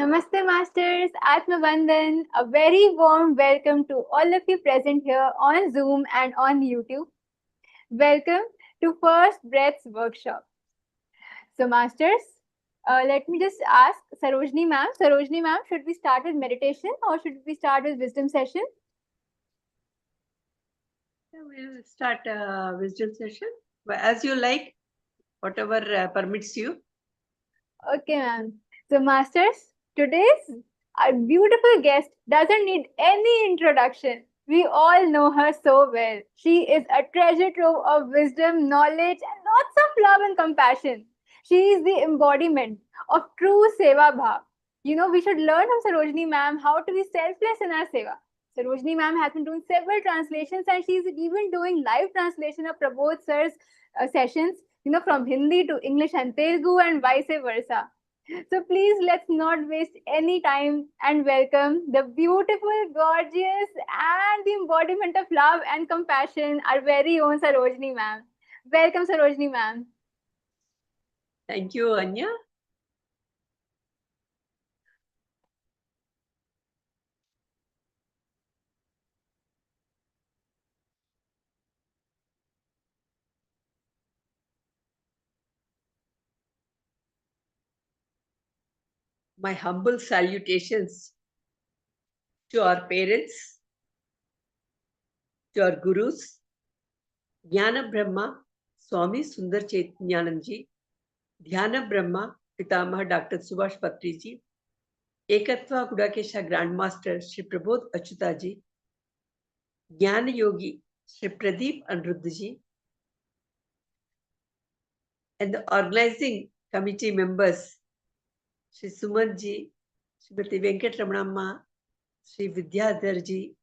Namaste Masters, Atmavandan. A very warm welcome to all of you present here on Zoom and on YouTube. Welcome to First Breaths Workshop. So Masters, let me just ask Sarojini ma'am. Sarojini ma'am, should we start with meditation or should we start with wisdom session? We'll start a wisdom session as you like, whatever permits you. Okay ma'am. So Masters, today's our beautiful guest doesn't need any introduction. We all know her so well. She is a treasure trove of wisdom, knowledge, and lots of love and compassion. She is the embodiment of true Seva Bhav. You know, we should learn from Sarojini ma'am how to be selfless in our Seva. Sarojini ma'am has been doing several translations and she's even doing live translation of Prabodh sir's sessions, you know, from Hindi to English and Telugu and vice versa. So please let's not waste any time and welcome the beautiful, gorgeous, and the embodiment of love and compassion, our very own Sarojini ma'am. Welcome, Sarojini ma'am. Thank you, Anya. My humble salutations to our parents, to our gurus, Jnana Brahma, Swami Sundar Chaitanyanandji, Dhyana Brahma, Pitamaha Dr. Subhash Patriji, Ekathva Gudakesha Grandmaster Shri Prabodh Achyutha ji, Jnana Yogi Shri Pradeep Anuruddha, and the organizing committee members Shri Suman ji, Srimati Venkatramanamma, Shri Vidyadhar ji,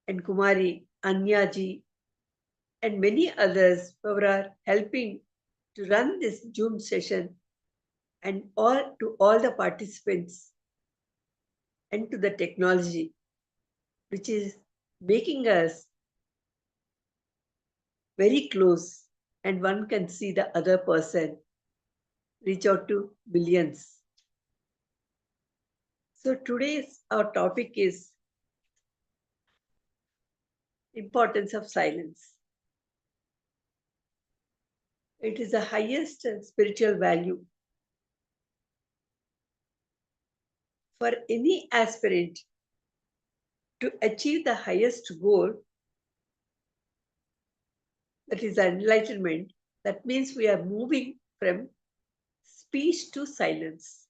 and Kumari Anya ji, and many others who are helping to run this Zoom session, and to all the participants, and to the technology, which is making us very close, and one can see the other person, reach out to billions. So today's our topic is importance of silence. It is the highest spiritual value for any aspirant to achieve the highest goal, that is enlightenment. That means we are moving from speech to silence.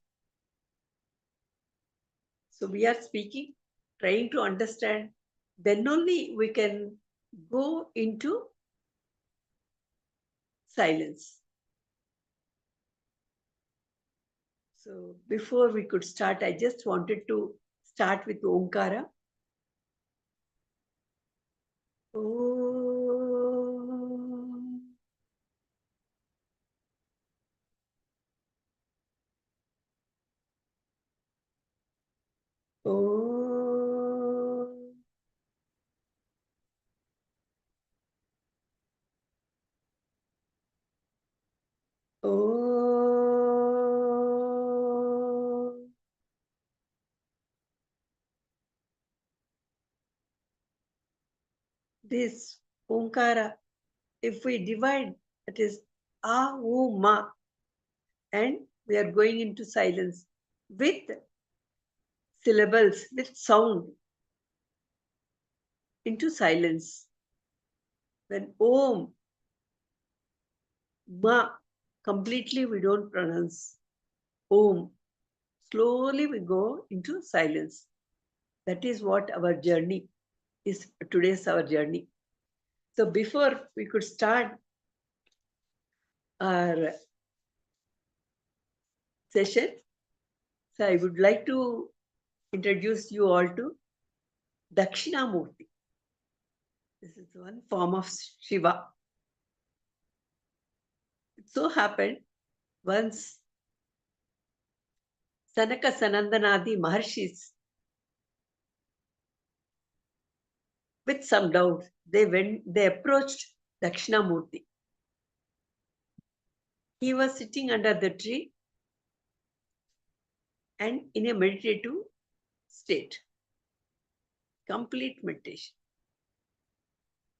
So we are speaking, trying to understand, then only we can go into silence. So before we could start, I just wanted to start with Omkara. Om. Om. Om. This Omkara, if we divide, it is A, U, Ma, and we are going into silence with syllables, with sound into silence. When Om, Ma, completely we don't pronounce. Om, slowly we go into silence. That is what our journey is. Today's our journey. So before we could start our session, so I would like to introduce you all to Dakshinamurti. This is one form of Shiva. It so happened once Sanaka Sanandanadi Maharshis, with some doubt, they approached Dakshinamurti. He was sitting under the tree and in a meditative state. Complete meditation.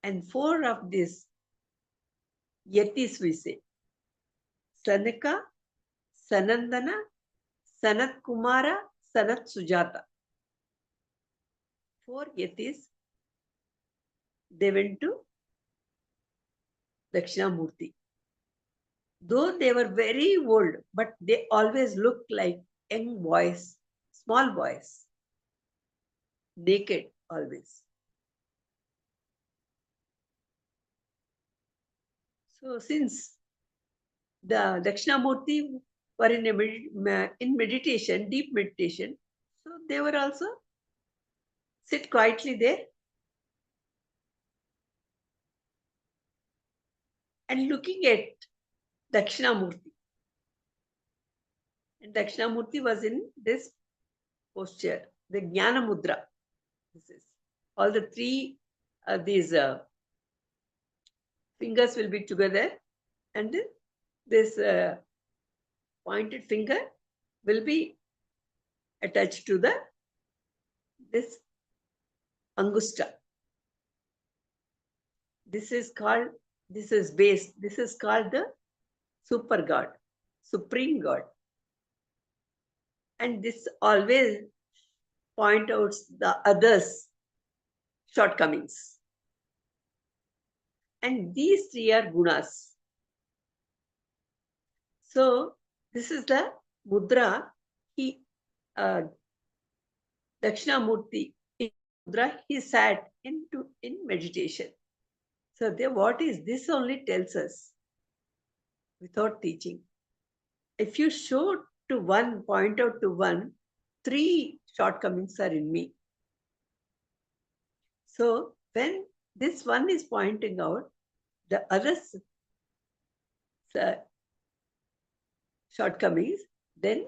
And 4 of these yatis we say. Sanaka, Sanandana, Sanat Kumara, Sanat Sujata. 4 yatis, they went to Dakshinamurti. Though they were very old, but they always looked like young boys, small boys, naked always. So since the Dakshinamurti were in meditation, deep meditation, so they were also sit quietly there and looking at Dakshinamurti. And Dakshinamurti was in this posture, the Jnana Mudra. This is all the 3 these fingers will be together, and this pointed finger will be attached to this Angusta. This is base. This is called the Super God, Supreme God. And this always point out the others' shortcomings. And these 3 are gunas. So this is the mudra. Dakshinamurti in mudra, he sat in meditation. So what is this only tells us without teaching. If you show to one, point out to one, 3 shortcomings are in me. So when this one is pointing out, the others shortcomings, then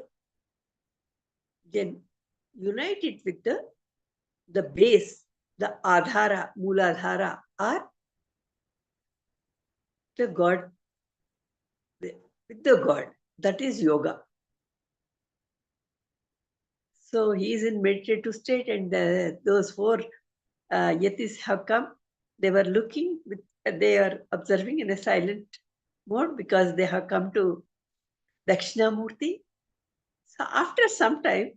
unite it with the base, the adhara, mooladhara, or the God, with the God. That is yoga. So he is in meditative state, and those 4 yatis have come. They were looking, they are observing in a silent mode because they have come to Dakshinamurti. So after some time,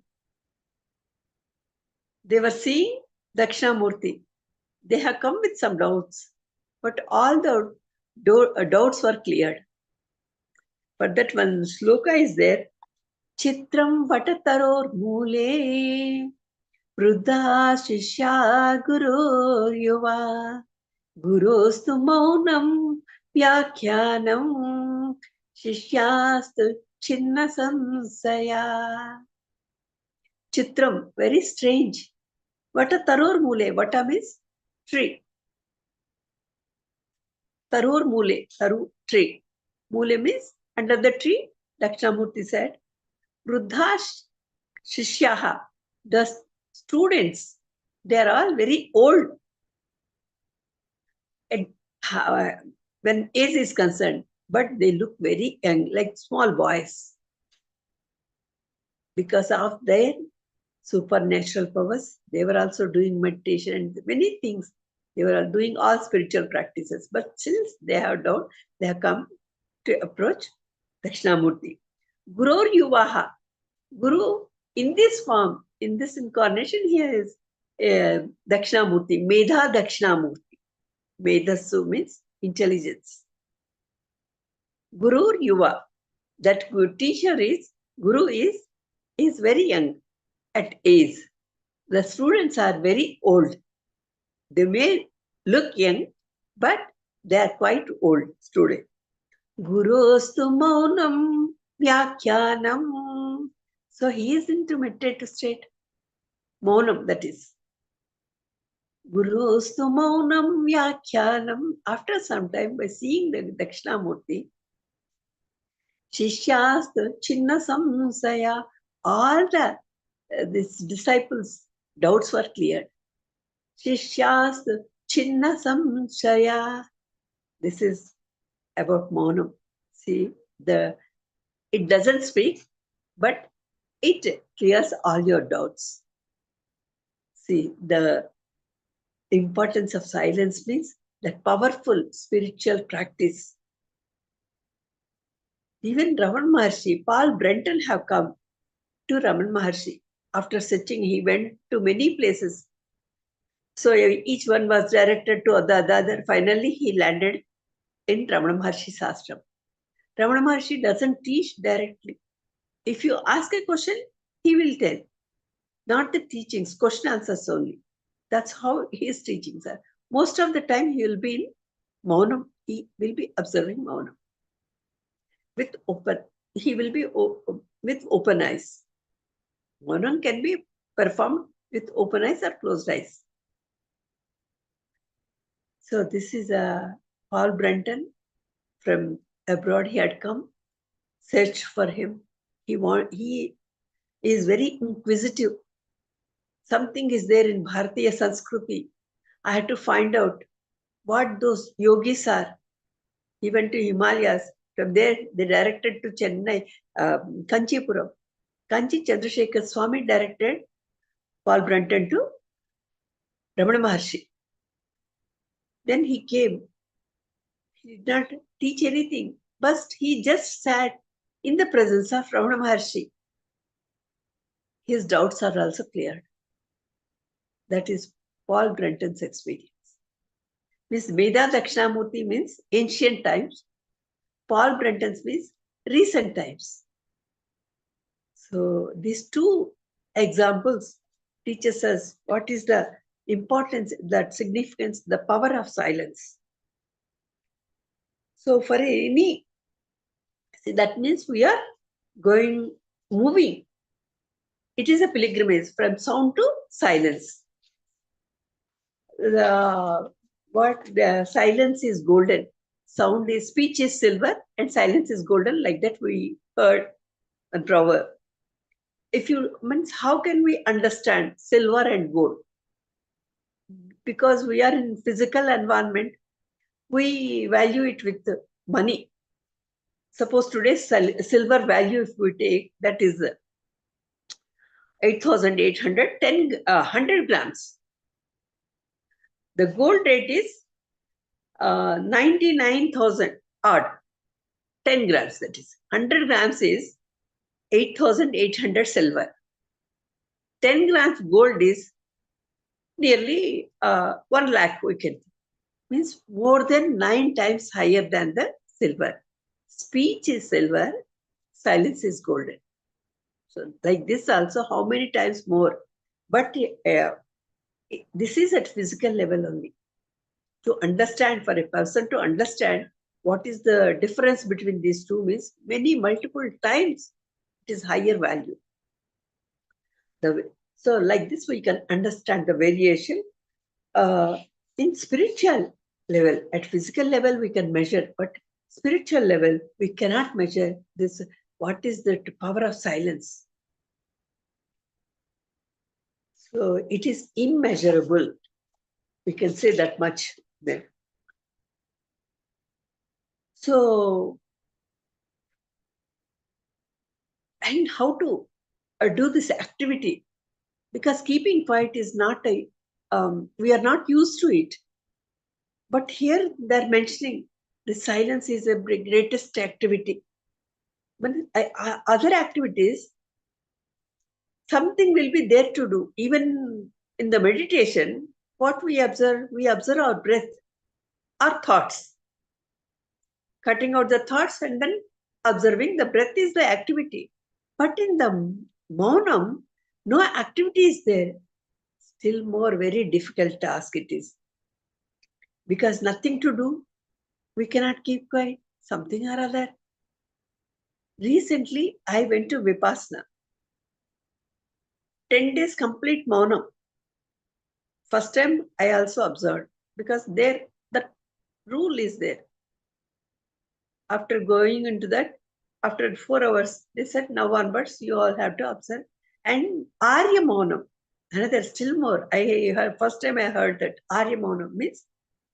they were seeing Dakshinamurti. They have come with some doubts, but all the doubts were cleared. For that one sloka is there. Chitram vatataror mule Vruddha shishya guru yuva Gurostu maunam vyakhyanam Shishyastu chinna samsaya. Chitram, very strange. Vata taror mule. Vata means tree. Taror mule, taru, tree. Mule means under the tree. Dakshinamurti said, Vruddha shishyaha, the students, they are all very old. And when age is concerned, but they look very young, like small boys. Because of their supernatural powers, they were also doing meditation and many things. They were doing all spiritual practices. But since they have done, they have come to approach Dakshinamurti. Guru Yuvaha. Guru, in this form, in this incarnation, here is Dakshinamurti, Medha Dakshinamurti. Medhasu means intelligence. Guru Yuva, that good teacher is, Guru is very young at age. The students are very old. They may look young, but they are quite old students. Gurostu maunam vyakhyanam. So he is into meditative state. Maunam, that is. Gurostu maunam vyakhyanam. After some time, by seeing the Dakshinamurti, Shishyastu chinna samsaya, all these disciples' doubts were cleared. Shishyastu chinna samsaya. This is about Maunam. See, it doesn't speak, but It clears all your doubts. See, the importance of silence means that powerful spiritual practice. Even Raman Maharshi, Paul Brenton have come to Raman Maharshi. After searching, he went to many places. So each one was directed to the other. Finally, he landed in Ramana Maharshi's ashram. Ramana Maharshi doesn't teach directly. If you ask a question, he will tell. Not the teachings, question answers only. That's how his teachings are. Most of the time, he will be in Maunam. He will be observing Maunam. He will be with open eyes. Maunam can be performed with open eyes or closed eyes. So this is Paul Brenton from abroad. He had come, searched for him. He is very inquisitive. Something is there in Bharatiya Sanskriti. I had to find out what those yogis are. He went to Himalayas. From there, they directed to Chennai, Kanchipuram. Kanchi Chandrasekhar Swami directed Paul Brenton to Ramana Maharshi. Then he came. He did not teach anything, but he just sat in the presence of Ramana Maharshi. His doubts are also cleared. That is Paul Brenton's experience. Miss Meda Dakshinamurti means ancient times. Paul Brenton's means recent times. So these two examples teaches us what is the importance, that significance, the power of silence. So for any, see, that means we are moving. It is a pilgrimage from sound to silence. The silence is golden. Speech is silver and silence is golden, like that we heard a proverb. How can we understand silver and gold? Because we are in physical environment, we value it with money. Suppose today's silver value, if we take, that is 8,800, 100 grams. The gold rate is 99,000 odd, 10 grams, that is. 100 grams is 8,800 silver. 10 grams gold is nearly 1 lakh, we can. Means more than 9 times higher than the silver. Speech is silver, silence is golden. So like this also, how many times more? But this is at physical level only. To understand, for a person to understand what is the difference between these two means multiple times it is higher value. So like this we can understand the variation in spiritual level. At physical level we can measure, but spiritual level we cannot measure this. What is the power of silence? So it is immeasurable. We can say that much there. So, and how to do this activity? Because keeping quiet is not we are not used to it. But here they're mentioning the silence is the greatest activity. But other activities, something will be there to do. Even in the meditation, what we observe our breath, our thoughts. Cutting out the thoughts and then observing the breath is the activity. But in the Maunam, no activity is there. Still more very difficult task it is. Because nothing to do, we cannot keep quiet, something or other. Recently, I went to Vipassana. 10 days complete Maunam. First time I also observed, because there the rule is there. After going into that, after 4 hours, they said, now onwards, you all have to observe. And Arya Maunam, another still more. First time I heard that Arya Maunam means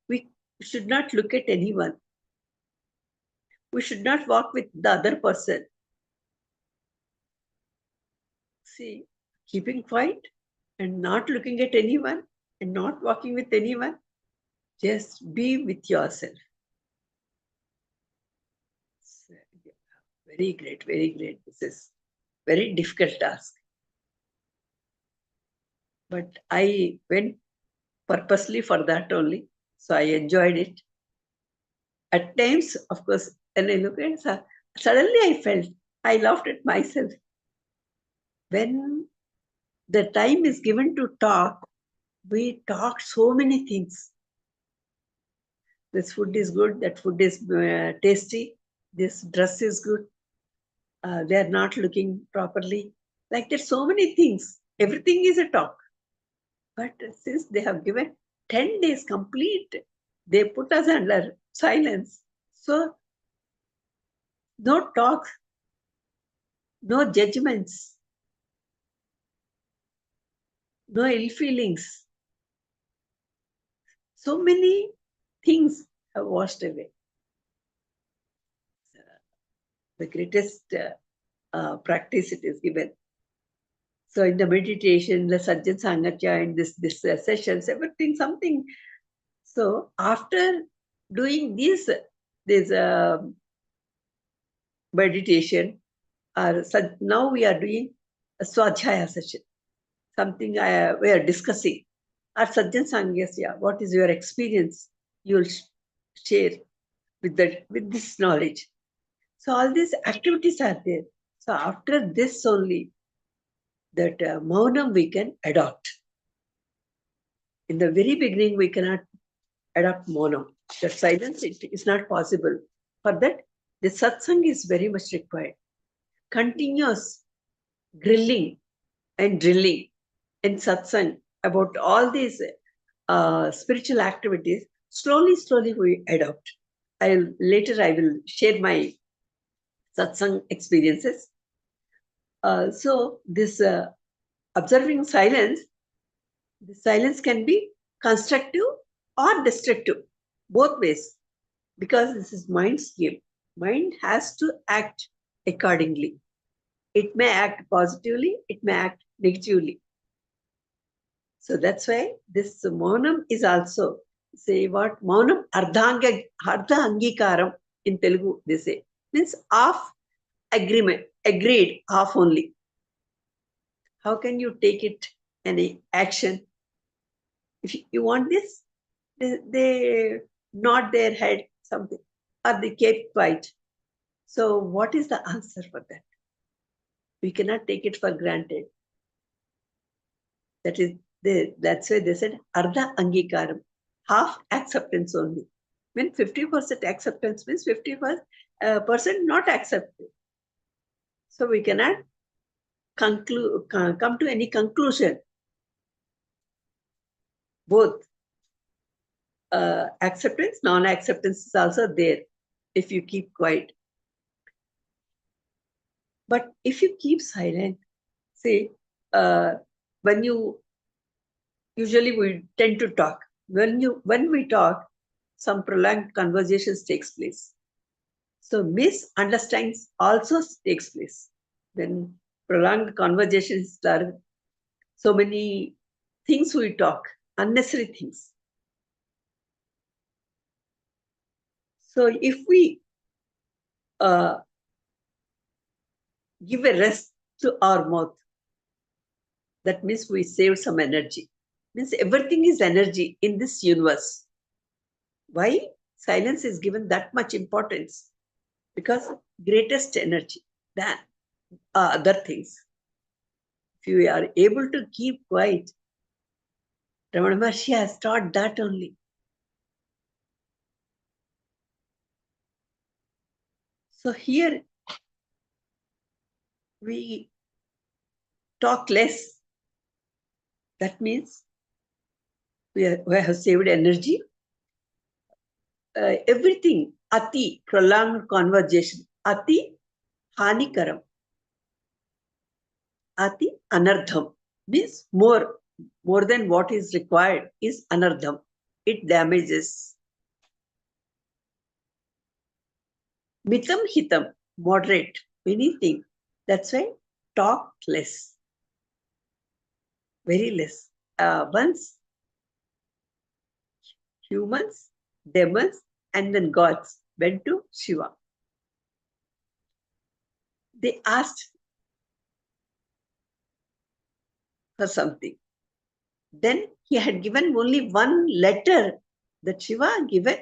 we should not look at anyone. We should not walk with the other person. See, keeping quiet and not looking at anyone and not walking with anyone, just be with yourself. Very great, very great. This is very difficult task. But I went purposely for that only. So I enjoyed it. At times, of course, when I look at it, suddenly I felt, I laughed at myself. When the time is given to talk, we talk so many things. This food is good, that food is tasty, this dress is good, they are not looking properly. Like there's so many things. Everything is a talk. But since they have given 10 days complete, they put us under silence. So no talks, no judgments, no ill feelings. So many things have washed away. The greatest practice it is given. So in the meditation, the Sajjan Sangatya, and this sessions, everything, something. So after doing this meditation, now we are doing a Swadhyaya session. Something we are discussing. Our Sajjan Sangatya, what is your experience? You will share with this knowledge. So all these activities are there. So after this only, that Maunam we can adopt. In the very beginning, we cannot adopt Maunam. That silence is not possible. For that, the satsang is very much required. Continuous grilling and drilling in satsang about all these spiritual activities, slowly we adopt. Later I will share my satsang experiences. So this observing silence, the silence can be constructive or destructive, both ways, because this is mind's game. Mind has to act accordingly. It may act positively, it may act negatively. So that's why this Maunam is also, say what? Maunam Ardha Angikaram in Telugu, they say. Means half agreement, agreed, half only. How can you take it any action? If you want this, they nod their head, something, or they keep quiet. So what is the answer for that? We cannot take it for granted. That's why they said Ardha Angikaram, half acceptance only. When 50% acceptance means 50% not accepted. So we cannot come to any conclusion. Both acceptance, non-acceptance is also there if you keep quiet. But if you keep silent, say, when you usually we tend to talk. When we talk, some prolonged conversations takes place. So misunderstandings also takes place. When prolonged conversations are so many things we talk, unnecessary things. So if we give a rest to our mouth, that means we save some energy. Means everything is energy in this universe. Why silence is given that much importance? Because greatest energy than other things. If you are able to keep quiet, Ramana Maharshi has taught that only. So here we talk less. That means we have saved energy. Everything, ati, prolonged conversation, ati, hanikaram, ati, anardham, means more than what is required is anardham. It damages. Mitam hitam, moderate, anything. That's why talk less. very less. Once humans, demons, and then gods went to Shiva. They asked for something. Then he had given only one letter. That Shiva given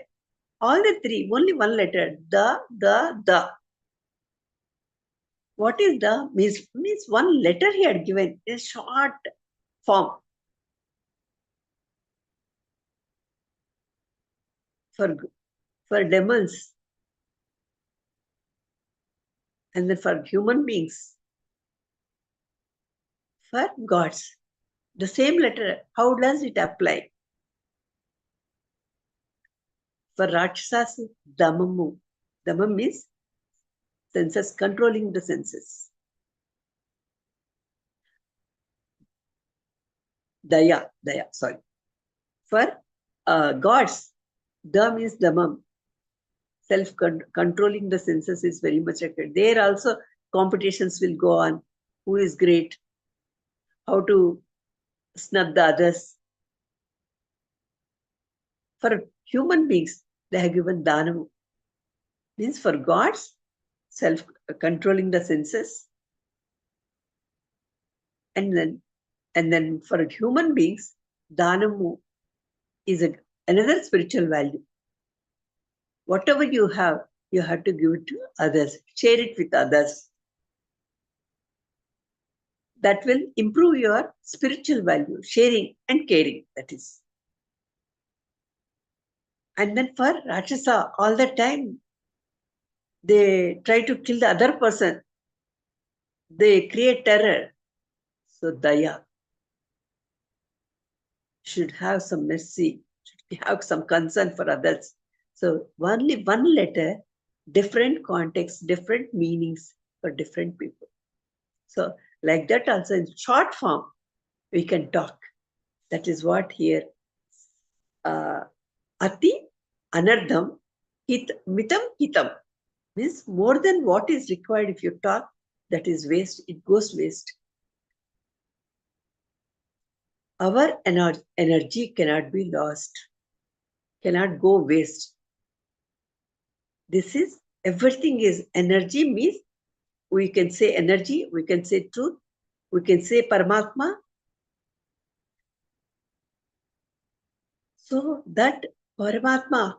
all the three, only one letter. The. What is the? Means one letter he had given in short form. For demons and then for human beings, for gods. The same letter, how does it apply? For Rakshasas, Damamu. Damam means senses, controlling the senses. Daya, sorry. For gods, Da means Damam. Self-controlling the senses is very much required. There also competitions will go on. Who is great? How to snub the others. For human beings, they have given Danamu. Means for gods, self-controlling the senses. And then for human beings, Danamu is another spiritual value. Whatever you have to give it to others. Share it with others. That will improve your spiritual value, sharing and caring, that is. And then for Rakshasa, all the time, they try to kill the other person. They create terror. So Daya should have some mercy, should have some concern for others. So only one letter, different contexts, different meanings for different people. So like that also in short form, we can talk. That is what here, Ati, Anardham, Mitam, Hitam. Means more than what is required. If you talk, that is waste, it goes waste. Our energy cannot be lost, cannot go waste. This is, everything is energy, means we can say energy, we can say truth, we can say Paramatma. So that Paramatma,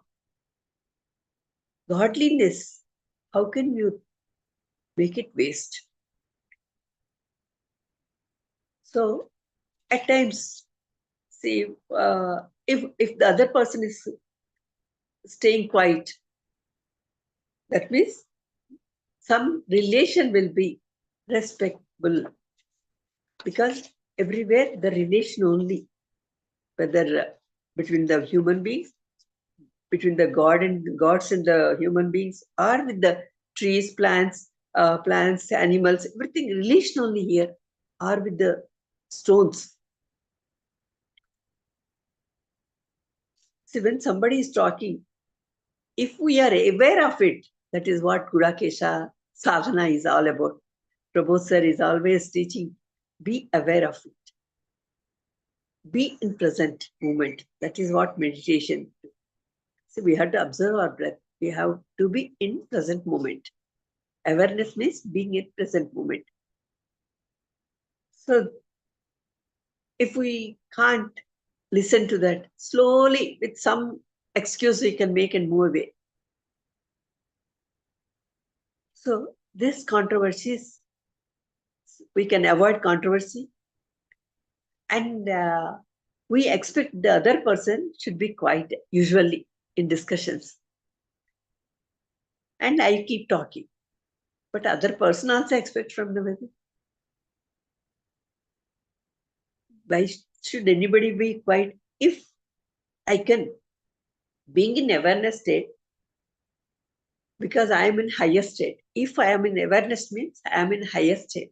godliness, how can you make it waste? So at times, see, if the other person is staying quiet, that means some relation will be respectable, because everywhere the relation only, whether between the human beings, between the gods and the human beings, or with the trees, plants, animals, everything relation only here, or with the stones. See, when somebody is talking, if we are aware of it, that is what Gudakesha sadhana is all about. Prabodh sir is always teaching, be aware of it. Be in present moment. That is what meditation. So we have to observe our breath. We have to be in present moment. Awareness means being in present moment. So if we can't listen to that, slowly with some excuse we can make and move away. So this controversies, we can avoid controversy, and we expect the other person should be quiet usually in discussions. And I keep talking. But other person also expects from the other. Why should anybody be quiet? If I can, being in awareness state, because I am in higher state. If I am in awareness means I am in higher state.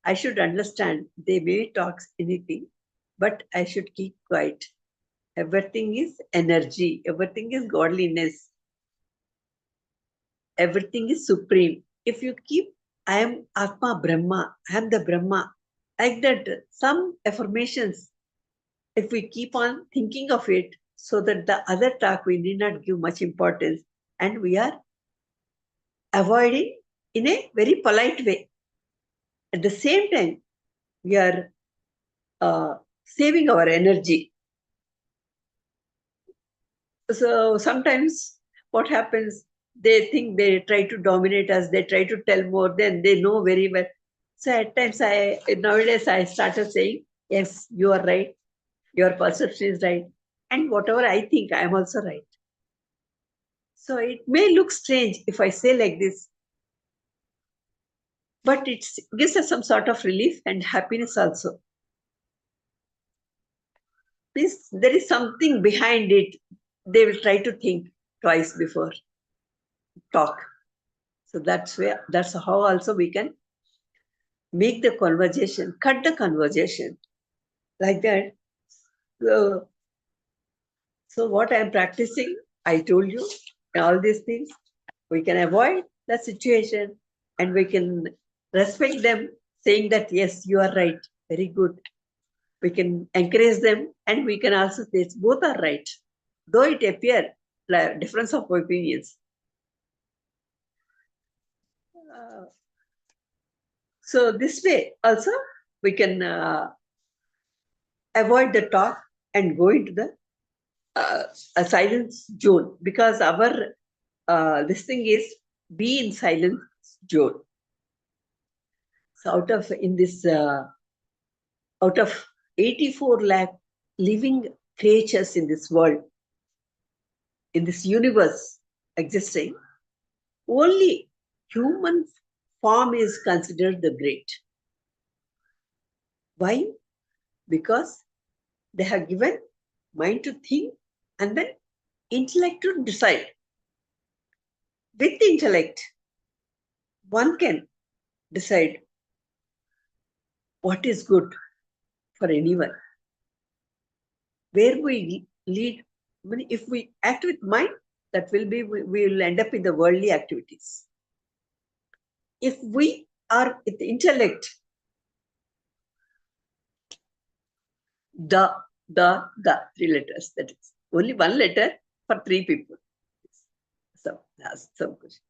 I should understand they may talk anything, but I should keep quiet. Everything is energy. Everything is godliness. Everything is supreme. If you keep, I am Atma Brahma. I am the Brahma. Like that, some affirmations, if we keep on thinking of it, so that the other talk we need not give much importance, and we are avoiding in a very polite way. At the same time, we are saving our energy. So sometimes what happens, they think they try to dominate us, they try to tell more than they know very well. So at times nowadays I started saying, yes, you are right, your perception is right, and whatever I think, I am also right. So it may look strange if I say like this, but it gives us some sort of relief and happiness also. Means there is something behind it. They will try to think twice before talk. So that's how also we can make the conversation, cut the conversation like that. So what I am practicing, I told you, all these things, we can avoid the situation and we can respect them, saying that, yes, you are right, very good. We can encourage them and we can also say both are right, though it appear like difference of opinions. So this way also we can avoid the talk and go into the a silence zone, because our this thing is be in silence zone. So out of 84 lakh living creatures in this world, in this universe existing, only human form is considered the great. Why? Because they have given mind to think and then intellect to decide. With intellect, one can decide what is good for anyone. Where we lead, if we act with mind, that will be, we will end up in the worldly activities. If we are with intellect, the 3 letters, that is only one letter for 3 people. So that's some question.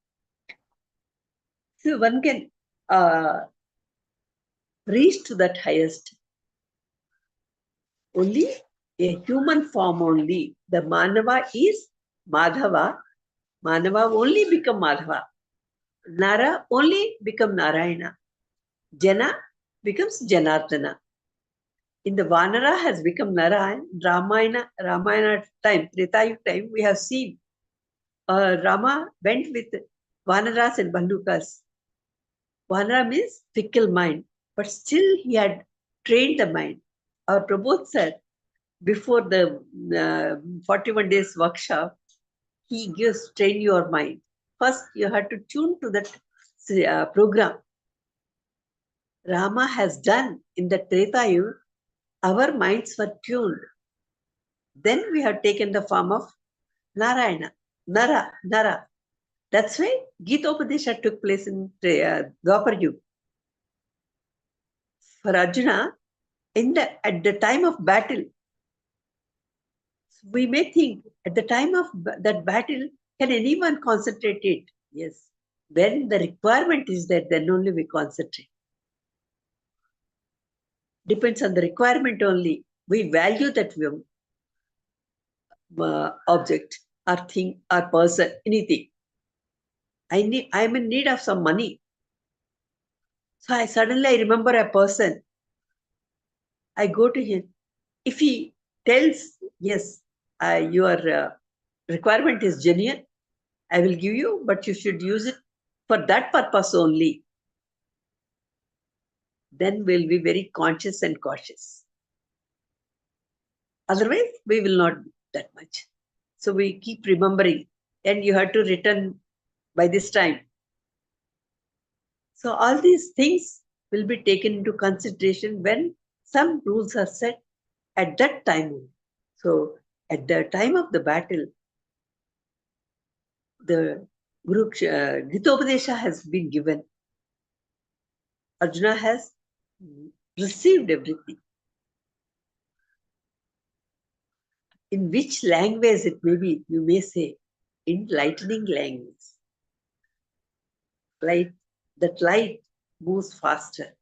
So one can reach to that highest. Only a human form only. The Manava is Madhava. Manava only become Madhava. Nara only become Narayana. Jana becomes Janardana. In the Vanara has become Nara. Ramayana time, Treta time, we have seen Rama went with Vanaras and Bandukas. Vanara means fickle mind, but still he had trained the mind. Our Prabodh said, before the 41 days workshop, he gives train your mind. First, you have to tune to that program. Rama has done in the Treta Yuga, our minds were tuned. Then we have taken the form of Narayana, Nara. That's why Gita took place in Dwapar Yuga. For Arjuna, at the time of battle, we may think at the time of that battle, can anyone concentrate it? Yes. When the requirement is there, then only we concentrate. Depends on the requirement only. We value that object or thing or person, anything. I'm in need of some money. So I remember a person. I go to him. If he tells, yes, your requirement is genuine, I will give you, but you should use it for that purpose only. Then we'll be very conscious and cautious. Otherwise, we will not be that much. So we keep remembering, and you have to return by this time. So all these things will be taken into consideration when some rules are set at that time. So at the time of the battle, the Gitopadesha has been given. Arjuna has received everything. In which language it may be, you may say, enlightening language. That light moves faster.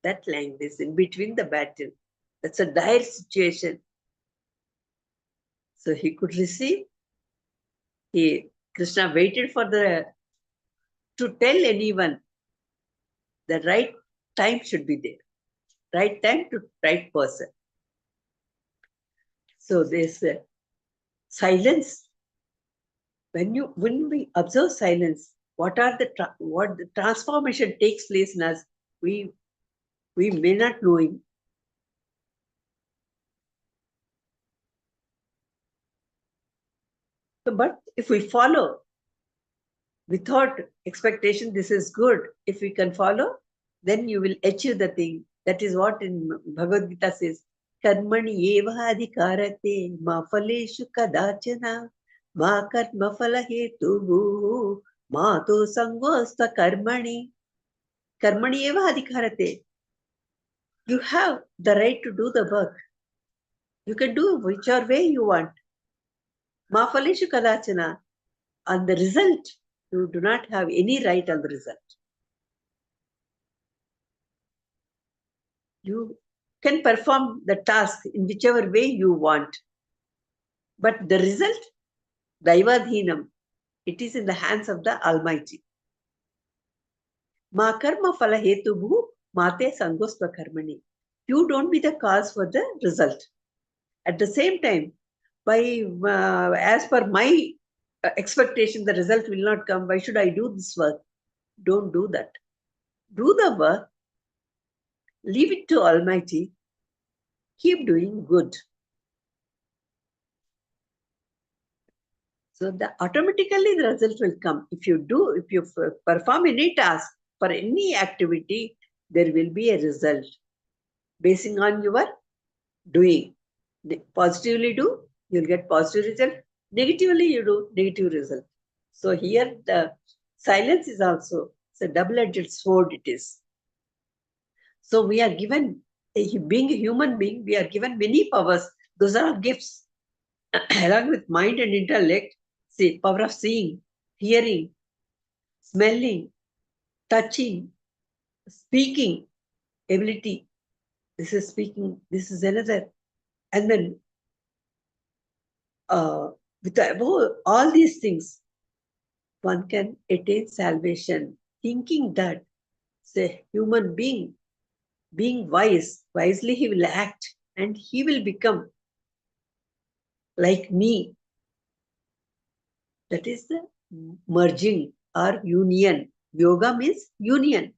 That language in between the battle. That's a dire situation. So he could receive. Krishna waited for to tell anyone the right time should be there. Right time to right person. So there's silence. When we observe silence, what the transformation takes place in us, we may not know him. So, but if we follow without expectation, this is good. If we can follow, then you will achieve the thing. That is what in Bhagavad Gita says, Karmani eva adhikarate ma phaleshu kadachana ma karma phala hetuhu ma to sangosta karmani. Karmani eva adhikarate. You have the right to do the work. You can do whichever way you want. Ma phaleshu kadachana. On the result, you do not have any right on the result. You can perform the task in whichever way you want. But the result, Daivadhinam, it is in the hands of the Almighty. Ma karma phala hetubhu mate sangosva karmani. You don't be the cause for the result. At the same time, as per my expectation, the result will not come. Why should I do this work? Don't do that. Do the work. Leave it to Almighty. Keep doing good. So automatically the result will come. If you perform any task for any activity, there will be a result basing on your doing. Positively do, you'll get positive result. Negatively you do, negative result. So here the silence is also a double-edged sword it is. So we are given, being a human being, we are given many powers. Those are gifts. Along with mind and intellect, see, power of seeing, hearing, smelling, touching, speaking, ability. This is speaking, this is another. And then with all these things, one can attain salvation, thinking that say human being, being wise, wisely he will act and he will become like me. That is the merging or union. Yoga means union.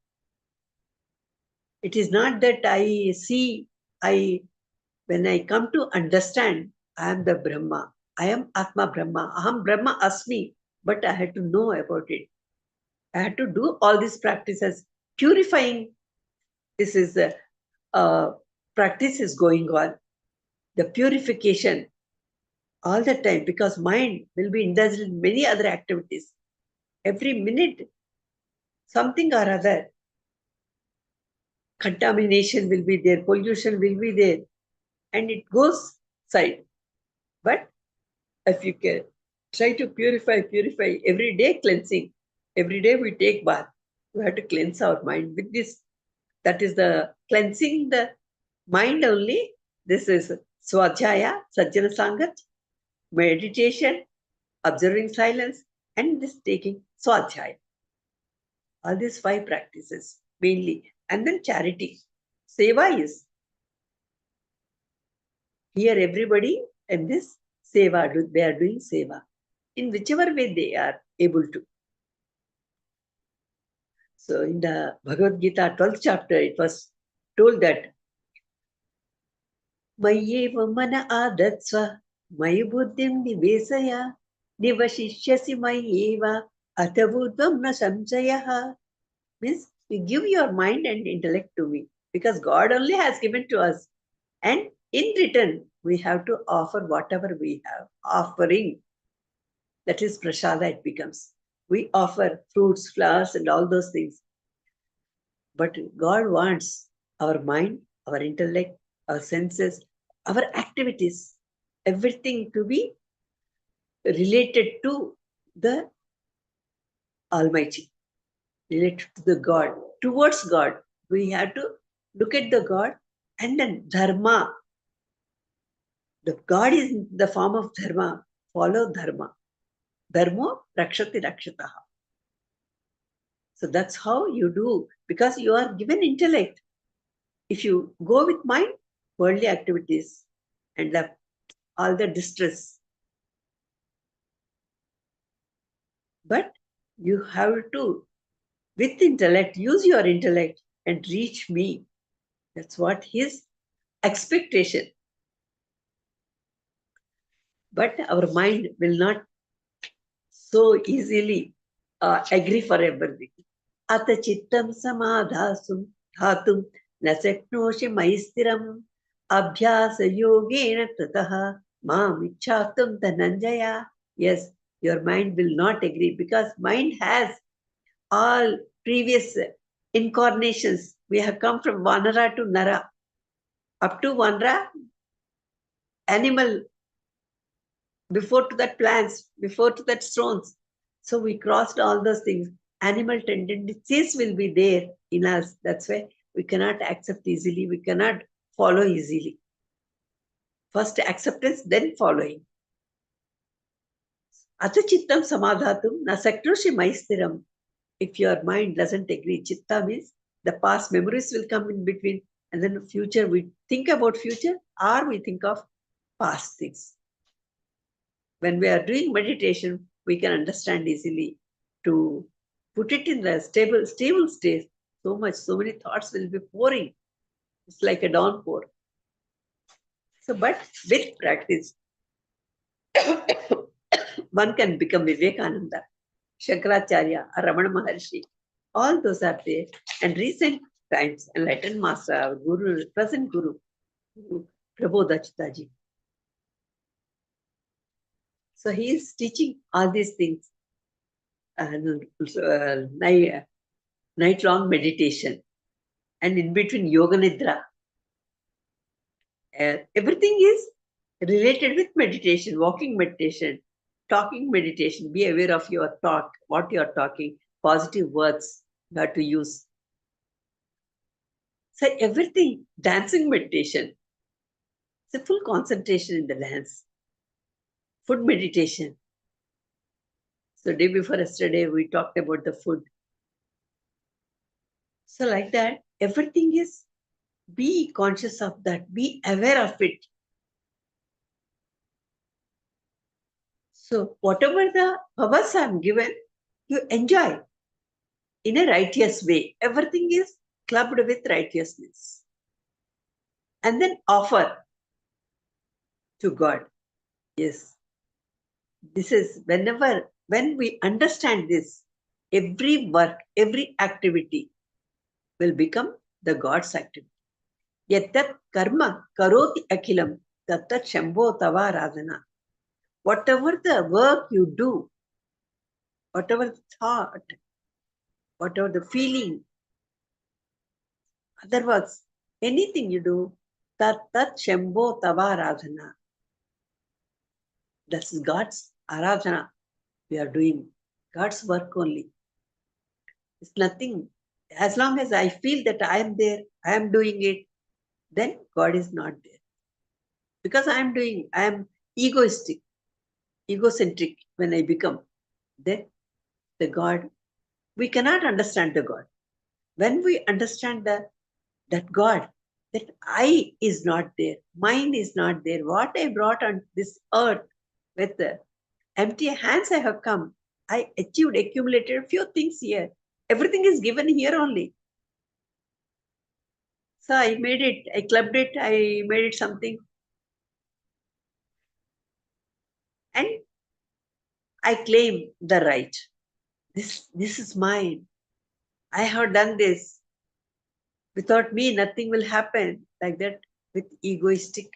It is not that when I come to understand, I am the Brahma. I am Atma Brahma. Aham Brahma Asmi. But I had to know about it. I had to do all these practices. Purifying, this is the practice is going on. The purification all the time, because mind will be indulged in many other activities. Every minute, something or other, contamination will be there, pollution will be there, and it goes side. But if you can try to purify every day, cleansing. Every day we take bath. We have to cleanse our mind with this. That is the cleansing the mind only. This is Swadhyaya, Sajjana Sangat, meditation, observing silence, and this taking Swadhyaya. All these 5 practices mainly. And then charity. Seva is here everybody and this seva, they are doing seva in whichever way they are able to. So in the Bhagavad Gita 12th chapter, it was told that Mayyeva mana adatsva mayi buddhim nivesaya nivashishyasi mayyeva atavudvam na samsayaha. Means you give your mind and intellect to me because God only has given to us. And in return, we have to offer whatever we have. Offering, that is prasada, it becomes. We offer fruits, flowers, and all those things. But God wants our mind our intellect, our senses, our activities, everything to be related to the Almighty, related to the God, towards God. We have to look at the God, and then Dharma. The God is in the form of Dharma. Follow Dharma. Dharmo rakshati rakshataha. So that's how you do, because you are given intellect. If you go with mind, worldly activities and all the distress. But you have to, with intellect, use your intellect and reach me. That's what his expectation. But our mind will not so easily agree for everything. Ata chittam samadhasum dhatum na shaknoshi maistiram abhyasa yogena tataha mam ichhatum dhananjaya. Yes, your mind will not agree, because mind has all previous incarnations. We have come from Vanara to Nara. Up to Vanara, animal, before to that plants, before to that stones. So we crossed all those things. Animal tendencies will be there in us. That's why we cannot accept easily. We cannot follow easily. First acceptance, then following. Atachittam samadhatum na sakroshi maistiram. If your mind doesn't agree, chitta means the past memories will come in between, and then the future, we think about future, or we think of past things. When we are doing meditation, we can understand easily to put it in the stable state. So many thoughts will be pouring. It's like a downpour. So, but with practice, one can become Vivekananda, Shankaracharya, or Ramana Maharshi. All those are there. And recent times, enlightened master, our guru, present guru, Prabodh Achyutha. So he is teaching all these things. Night-long meditation, and in between yoga nidra. Everything is related with meditation, walking meditation, talking meditation. Be aware of your talk, what you are talking, positive words you have to use. So everything, dancing meditation. It's a full concentration in the dance. Food meditation. So day before yesterday, we talked about the food. So like that, everything is, be conscious of that, be aware of it. So whatever the powers I'm given, you enjoy in a righteous way. Everything is clubbed with righteousness. And then offer to God. Yes. This is when we understand this, every work, every activity will become the God's activity. Yattat karma karoti akhilam tattat shambho tava radhana. Whatever the work you do, whatever the thought, whatever the feeling, other works, anything you do, tat shambho tava radhana. That's God's aradhana. We are doing God's work only. It's nothing. As long as I feel that I am there, I am doing it, then God is not there. Because I am egoistic, egocentric when I become. Then the God, we cannot understand the God. When we understand that God, that I is not there, mine is not there, what I brought on this earth with the empty hands I have come, I achieved, accumulated a few things here. Everything is given here only. So I made it, I clubbed it, I made it something. And I claim the right. This is mine. I have done this. Without me, nothing will happen. Like that, with egoistic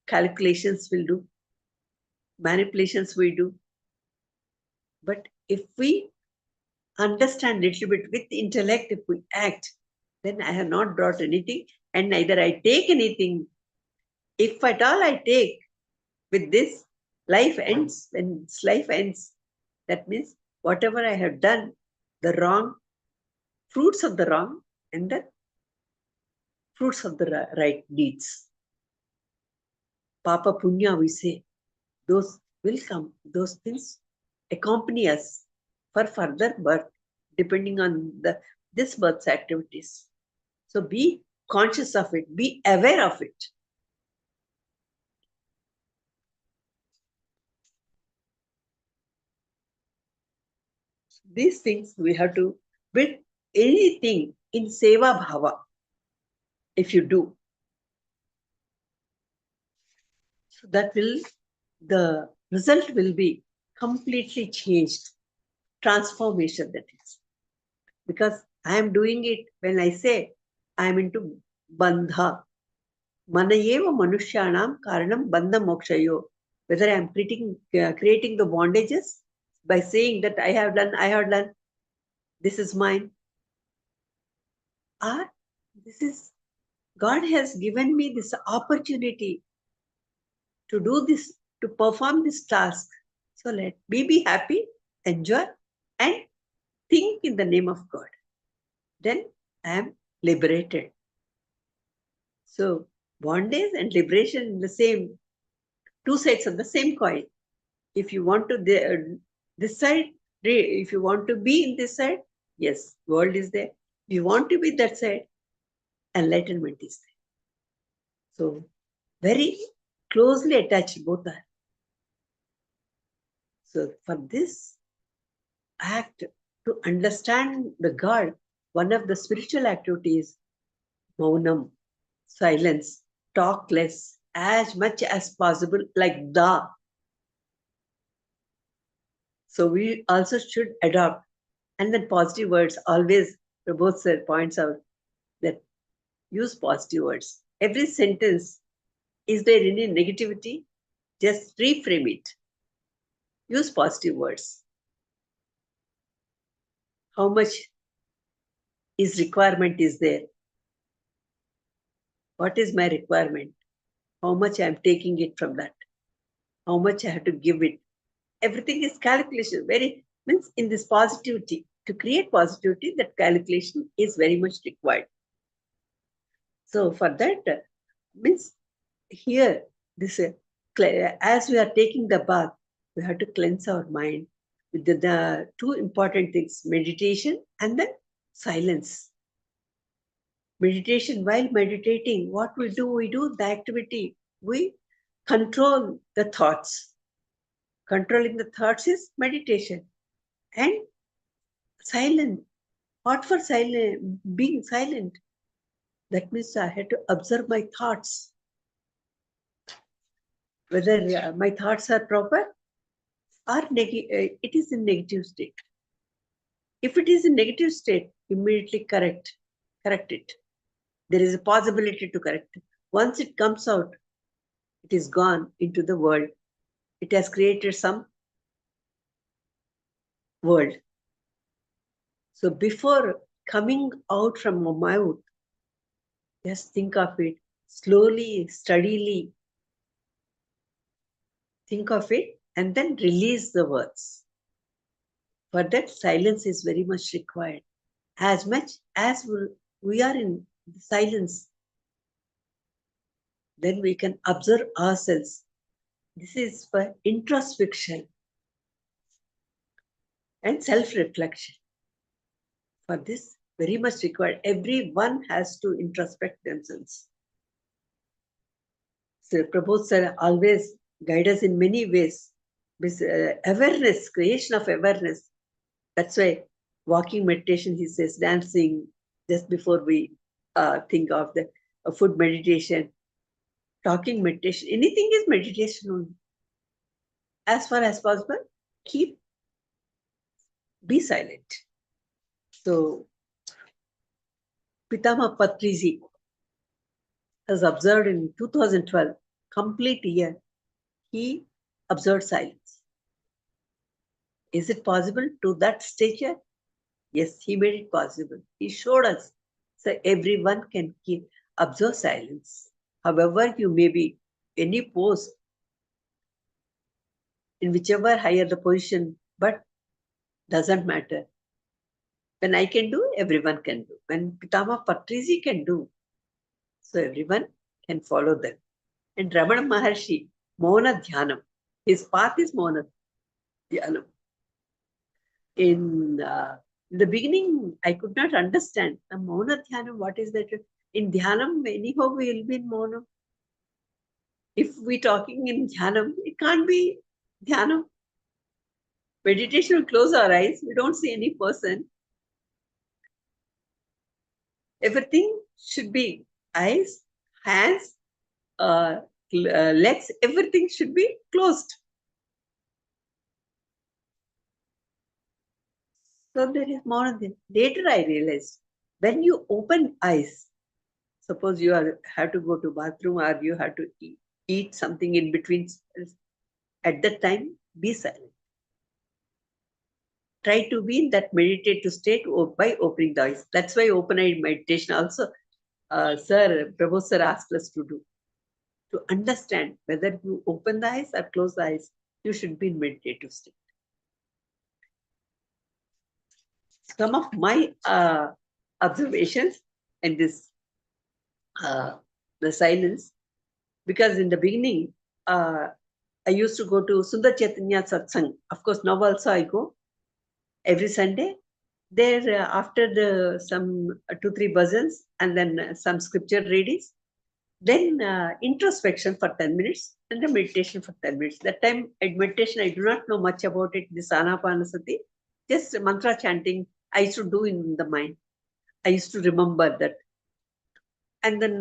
calculations we'll do. Manipulations we do. But if we understand a little bit with intellect, if we act, then I have not brought anything, and neither I take anything. If at all I take, with this, life ends. When life ends, that means whatever I have done, the wrong, fruits of the wrong, and the fruits of the right deeds. Papa Punya, we say, those will come, those things accompany us for further birth, depending on this birth's activities. So be conscious of it, be aware of it. These things we have to build anything in seva bhava. If you do, so that will, the result will be completely changed, transformation, that is. Because I am doing it when I say I am into bandha. Manayeva manushyanam karanam bandha mokshayo. Whether I am creating the bondages by saying that I have done, this is mine. Or this is, God has given me this opportunity to do this, to perform this task. So let me be happy, enjoy, and think in the name of God. Then I am liberated. So bondage and liberation in the same, two sides of the same coin. If you want to this side, if you want to be in this side, yes, world is there. If you want to be that side, enlightenment is there. So very closely attached both are. So for this act, to understand the God, one of the spiritual activities, maunam, silence, talk less, as much as possible, like da. So we also should adopt. And then positive words, always, Prabodh sir points out that use positive words. Every sentence, is there any negativity? Just reframe it. Use positive words. How much is requirement is there? What is my requirement? How much I am taking it from that? How much I have to give it? Everything is calculation. Very means in this positivity, to create positivity, that calculation is very much required. So for that, means here, this as we are taking the bath, we have to cleanse our mind with the two important things, meditation and then silence. Meditation, while meditating, what we do the activity, we control the thoughts. Controlling the thoughts is meditation. And silent. What for silent? Being silent. That means I had to observe my thoughts. Whether my thoughts are proper or it is in negative state. If it is in negative state, immediately correct it. There is a possibility to correct it. Once it comes out, it is gone into the world. It has created some world. So before coming out from my mouth, just think of it slowly, steadily. Think of it and then release the words. For that, silence is very much required. As much as we are in silence, then we can observe ourselves. This is for introspection and self-reflection. For this, very much required. Everyone has to introspect themselves. So Prabodh sir always guide us in many ways. This awareness, creation of awareness. That's why walking meditation, he says, dancing, just before we think of the food meditation, talking meditation, anything is meditation only. As far as possible, be silent. So, Pitama Patriji has observed in 2012, complete year, he observed silence. Is it possible to that stature? Yes, he made it possible. He showed us So everyone can observe silence. However, you may be any post, in whichever higher the position, but doesn't matter. When I can do, everyone can do. When Pitama Patriji can do, so everyone can follow them. And Ramana Maharshi, Mauna Dhyanam. His path is Mauna Dhyanam. In the beginning, I could not understand. The Mauna Dhyanam, what is that? In Dhyanam, anyhow, we will be in Mauna. If we talking in Dhyanam, it can't be Dhyanam. Meditation will close our eyes. We don't see any person. Everything should be eyes, hands, legs, everything should be closed. So there is more than. Later I realized, when you open eyes, suppose you have to go to bathroom or you have to eat something in between, at that time, be silent. Try to be in that meditative state by opening the eyes. That's why open-eyed meditation also, Prabodh sir asked us to do. To understand whether you open the eyes or close the eyes, you should be in meditative state. Some of my observations in this, the silence, because in the beginning, I used to go to Sundar Chaitanya Satsang. Of course, now also I go every Sunday. There, after some 2-3 bhajans and then some scripture readings, then introspection for 10 minutes and the meditation for 10 minutes. That time, at meditation, I do not know much about it, this Anapanasati. Just mantra chanting, I used to do in the mind. I used to remember that. And then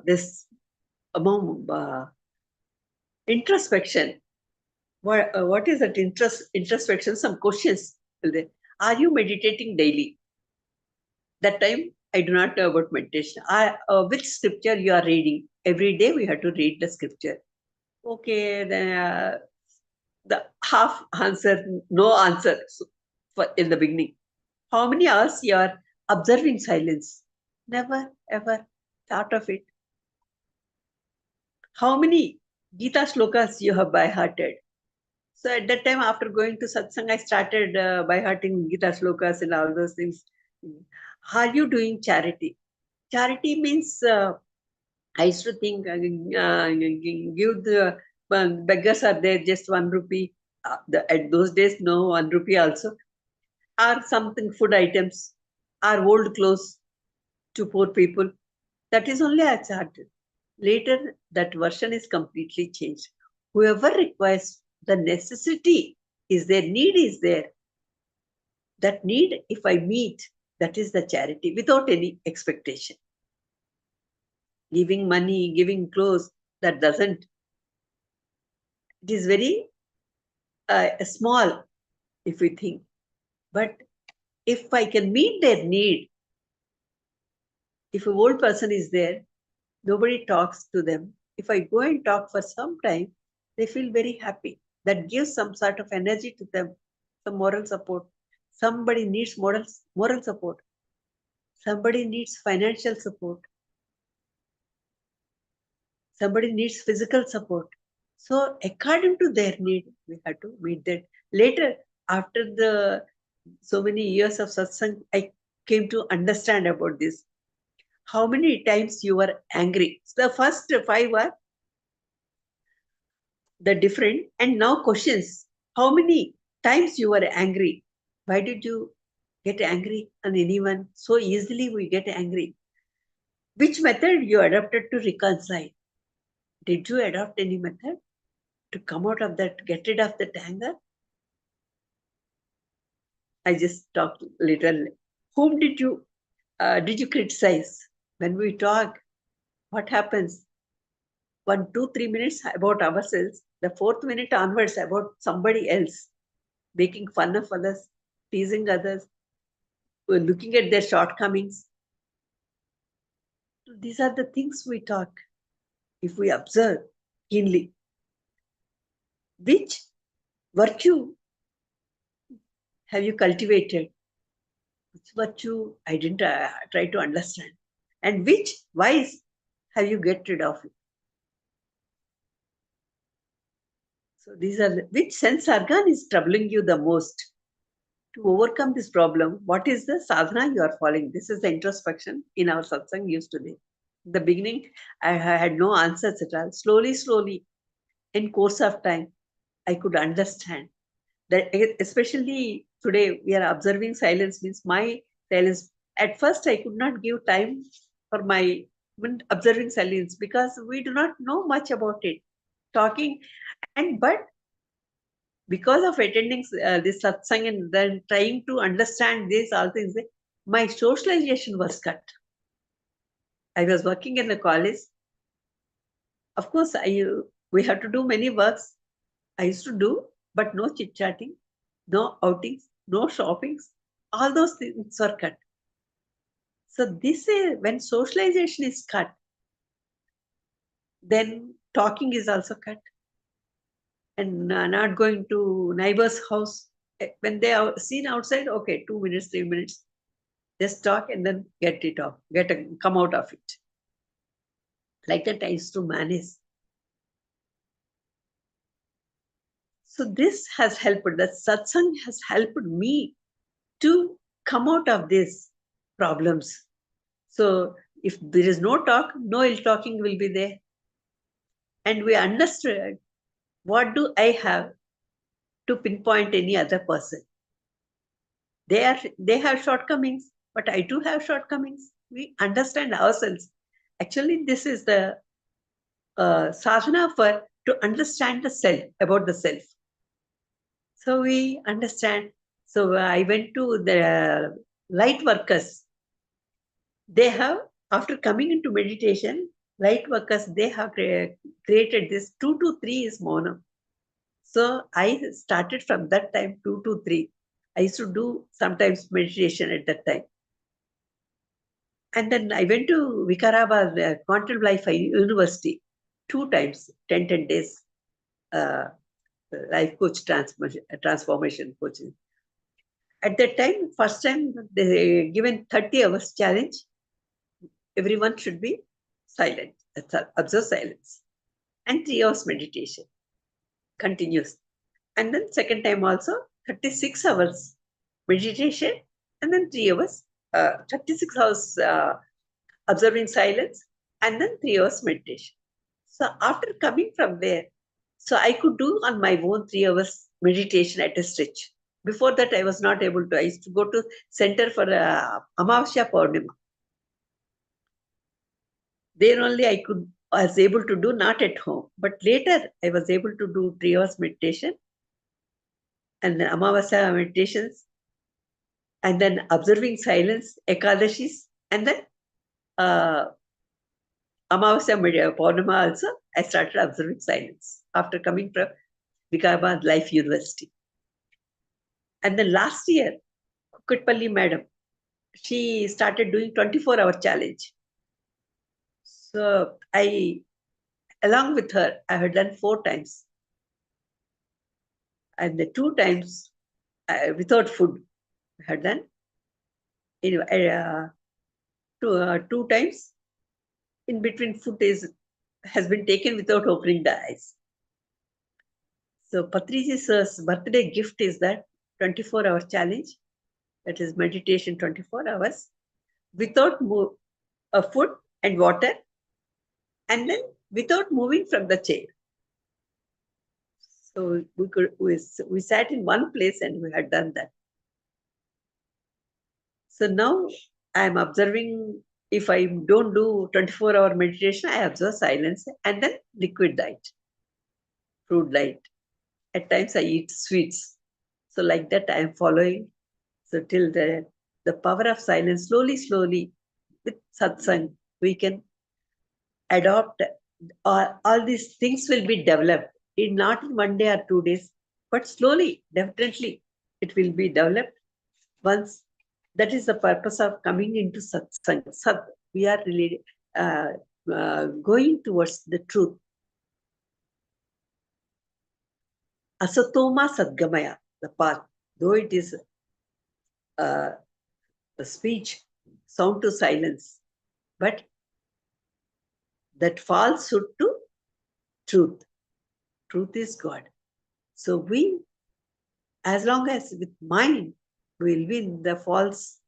this introspection. What is that introspection? Some questions. Are you meditating daily? That time, I do not know about meditation. Which scripture you are reading? Every day we have to read the scripture. Okay, then the half answer, no answer in the beginning. How many hours you are observing silence? Never, ever thought of it. How many Gita shlokas you have by-hearted? So at that time, after going to satsang, I started by-hearting Gita shlokas and all those things. Are you doing charity? Charity means, I used to think, give the beggars are there, just 1 rupee. At those days, no 1 rupee also. Or something, food items, or old clothes to poor people. That is only I started. Later, that version is completely changed. Whoever requires, the necessity is there, need is there. That need, if I meet, that is the charity without any expectation. Giving money, giving clothes, that doesn't. It is very small, if we think. But if I can meet their need, if an old person is there, nobody talks to them. If I go and talk for some time, they feel very happy. That gives some sort of energy to them, some moral support. Somebody needs moral support. Somebody needs financial support. Somebody needs physical support. So according to their need, we have to meet that. Later, after so many years of satsang, I came to understand about this. How many times you were angry? So the first 5 are the different, and now questions. How many times you were angry? Why did you get angry on anyone? So easily we get angry. Which method you adopted to reconcile? Did you adopt any method to come out of that, get rid of that anger? I just talked little. Whom did you criticize? When we talk, what happens? 1, 2, 3 minutes about ourselves, the 4th minute onwards about somebody else, making fun of others, teasing others, looking at their shortcomings. These are the things we talk. If we observe keenly, which virtue have you cultivated? which virtue I didn't try to understand, and which vice have you get rid of it? So these are which sense organ is troubling you the most? To overcome this problem, what is the sadhana you are following? This is the introspection in our satsang used today. In the beginning, I had no answers at all. Slowly, in course of time, I could understand that, especially today, we are observing silence means my silence. At first, I could not give time for my observing silence because we do not know much about it. Talking, and but because of attending this satsang and then trying to understand this, all things, my socialization was cut. I was working in the college. Of course, we have to do many works. I used to do, but no chit chatting, no outings, no shoppings. All those things were cut. So this is when socialization is cut, then talking is also cut, and not going to neighbor's house when they are seen outside. Okay, 2 minutes, 3 minutes, just talk and then get it off, come out of it. Like that, I used to manage. So this has helped. That satsang has helped me to come out of these problems. So if there is no talk, no ill talking will be there. And we understood what do I have to pinpoint any other person. They have shortcomings, but I too have shortcomings. We understand ourselves. Actually, this is the sadhana for to understand the self, about the self. So we understand. So I went to the light workers. They have, after coming into meditation, light workers, they have created this 2 to 3 is monam. So I started from that time, 2 to 3. I used to do sometimes meditation at that time. And then I went to Vikarabad, Quantum Life University, 2 times, 10 days, life coach transformation coaching. At that time, first time, they given 30 hours challenge. Everyone should be silent, observe silence. And 3 hours meditation, continuous. And then second time also, 36 hours meditation, and then 3 hours, 36 hours observing silence, and then 3 hours meditation. So after coming from there, so I could do on my own 3 hours meditation at a stretch. Before that, I was not able to. I used to go to center for Amavasya Purnima. There only I was able to do, not at home. But later, I was able to do 3 hours meditation and then Amavasya meditations, and then observing silence, Ekadashis, and then Amavasya Purnima also, I started observing silence after coming from Vikarabad Life University. And then last year, Kukatpalli madam, she started doing 24-hour challenge. So along with her, I had done 4 times. And the 2 times without food, I had done 2 times. In between, food has been taken without opening the eyes. So Patriji sir's birthday gift is that 24-hour challenge. That is meditation 24 hours without food and water, and then without moving from the chair. So we sat in one place and we had done that. So now I am observing. If I don't do 24-hour meditation, I observe silence and then liquid diet, fruit diet. At times I eat sweets. So like that I am following. So till the power of silence, slowly, with satsang, we can adopt. All these things will be developed. Not in 1 day or 2 days, but slowly, definitely, it will be developed. Once, that is the purpose of coming into satsang. We are really going towards the truth. Asatoma Sadgamaya, the path, though it is the speech, sound to silence, but that falsehood to truth. Truth is God. So we, as long as with mind, we will be in the false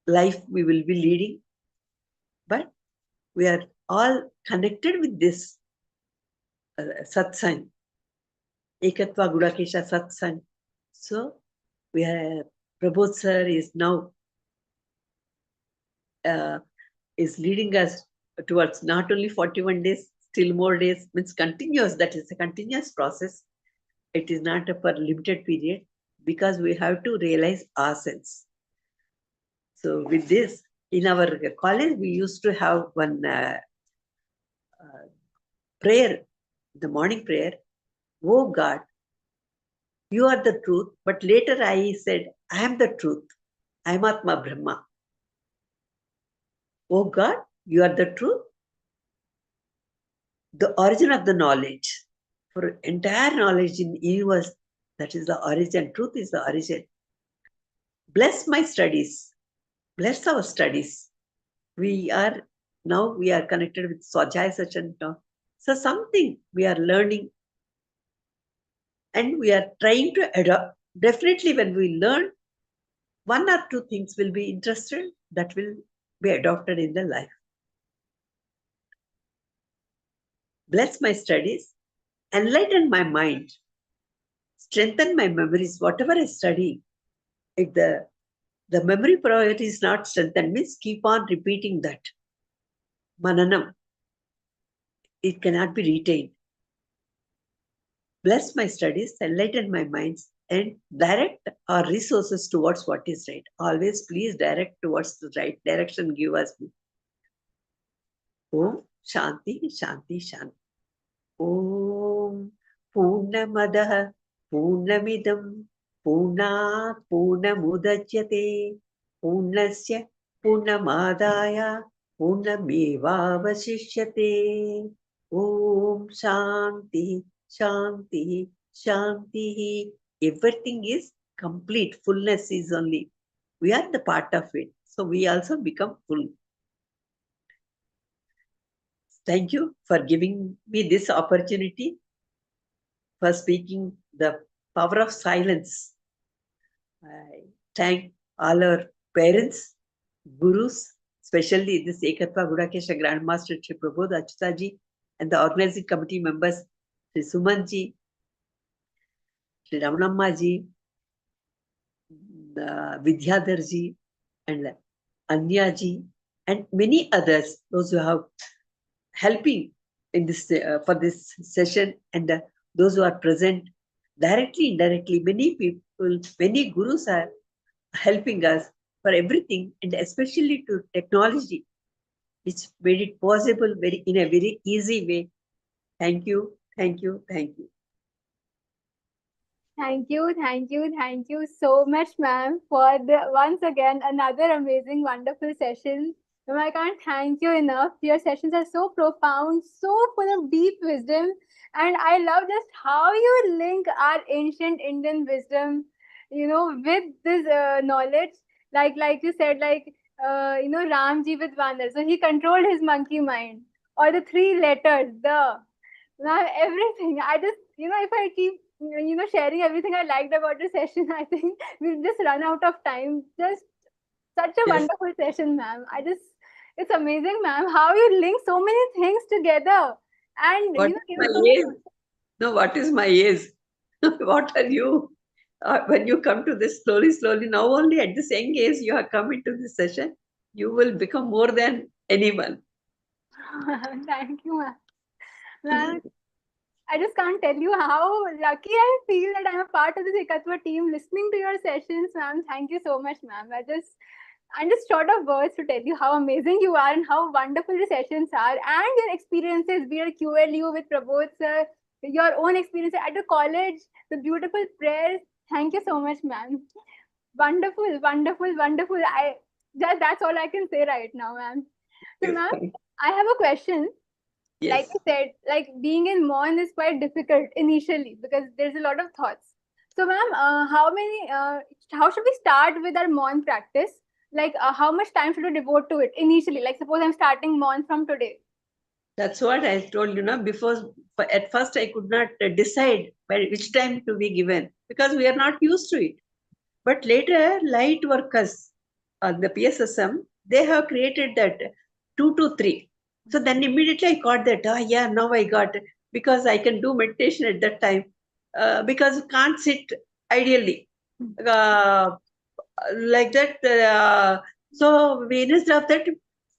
life we will be leading, but we are all connected with this satsang, Ekathva Gudakesha satsang. So we are, Prabodh sir is now is leading us towards not only 41 days, still more days, means continuous, that is a continuous process. It is not for limited period, because we have to realize ourselves. So with this, in our college, we used to have one prayer, the morning prayer. Oh God, you are the truth. But later I said, I am the truth. I am Atma Brahma. Oh God, you are the truth, the origin of the knowledge. For entire knowledge in universe, that is the origin. Truth is the origin. Bless my studies. Bless our studies. We are connected with Swajaya Sachan now. So something we are learning and we are trying to adopt. Definitely when we learn, one or two things will be interested that will be adopted in the life. Bless my studies, enlighten my mind, strengthen my memories, whatever I study. If the memory power is not strengthened, means keep on repeating that. Mananam. It cannot be retained. Bless my studies, enlighten my minds, and direct our resources towards what is right. Always please direct towards the right direction. Give us. Om Shanti, Shanti, Shanti. Om Purnamadah Purnamidam Purnat Purnamudachyate Purnasya Purnamadaya Purnamevavasishyate. Om Shanti, Shanti, Shanti. Everything is complete. Fullness is only. We are the part of it. So we also become full. Thank you for giving me this opportunity for speaking the power of silence. I thank all our parents, gurus, especially this Ekathva Gudakesha Grandmaster Shri Prabodh Achyutha ji, and the organizing committee members, Shri Suman ji, Shri Ramanamma ji, Vidyadhar ji, and Anya ji, and many others, those who have helping in this for this session, and those who are present directly, indirectly. Many people, many gurus are helping us for everything, and especially to technology, which made it possible in a very easy way. Thank you, thank you, thank you. Thank you, thank you, thank you so much, ma'am, for once again another amazing, wonderful session. Ma'am, I can't thank you enough. Your sessions are so profound, so full of deep wisdom, and I love just how you link our ancient Indian wisdom, with this knowledge. Like you said, Ramji with Vanar. So he controlled his monkey mind, or the three letters, the. Ma'am, everything. I just, if I keep, sharing everything I liked about the session, I think we'll just run out of time. Just such a Yes. wonderful session, ma'am. It's amazing, ma'am, how you link so many things together. And, What is give my so much. age? No, what is my age? What are you? When you come to this slowly, now only at this young age you have come into this session, you will become more than anyone. Thank you, ma'am. Ma'am, I just can't tell you how lucky I feel that I'm a part of this Ekathva team listening to your sessions, ma'am. Thank you so much, ma'am. I'm just short of words to tell you how amazing you are and how wonderful the sessions are, and your experiences, be it QLU with Prabodh sir, your own experience at the college, the beautiful prayers. Thank you so much, ma'am. Wonderful, wonderful, wonderful. That's all I can say right now, ma'am. So, ma'am, I have a question. Like Yes. I said, like being in Mon is quite difficult initially because there's a lot of thoughts. So, ma'am, how should we start with our Mon practice? Like, how much time should you devote to it initially? Like, suppose I'm starting Mon from today. That's what I told you, now. Before, at first, I could not decide by which time to be given because we are not used to it. But later, light workers on the PSSM, they have created that 2 to 3. So then immediately I got that. Oh, yeah, now I got it because I can do meditation at that time because you can't sit ideally like that. So we instead of that,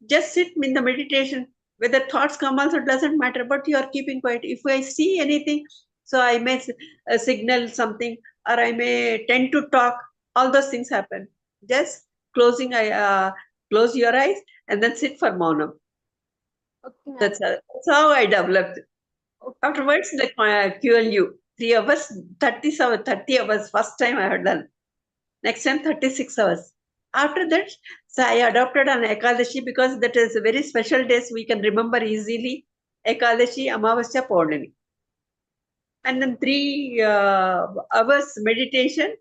just sit in the meditation. Whether thoughts come also doesn't matter, but you are keeping quiet. If I see anything, so I may signal something, or I may tend to talk. All those things happen. Just close your eyes and then sit for maunam. Okay, ma'am. That's how I developed. Okay. Afterwards, the QLU 3 hours, 30 hours. First time I had done. Next time 36 hours. After that, so I adopted an Ekadashi because that is a very special days we can remember easily. Ekadashi, Amavasya, Paurnami. And then 3 hours meditation.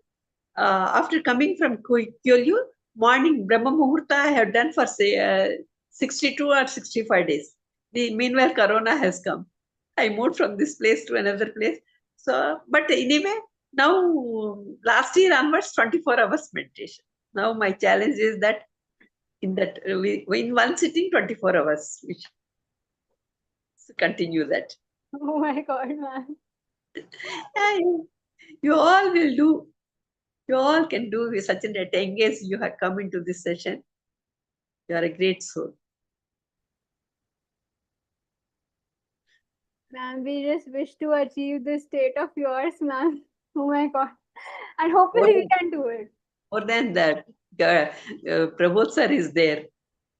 After coming from Kyolyu, morning Brahma Muhurta I have done for say 62 or 65 days. Meanwhile, Corona has come. I moved from this place to another place. So, but anyway, now last year onwards, 24 hours meditation. Now my challenge is that in one sitting, 24 hours. We should continue that. Oh my God, ma'am. And you all will do. You all can do with such a engage. You have come into this session. You are a great soul. Ma'am, we just wish to achieve this state of yours, ma'am. Oh my God. And hopefully we can do it. More than that, Prabodh sir is there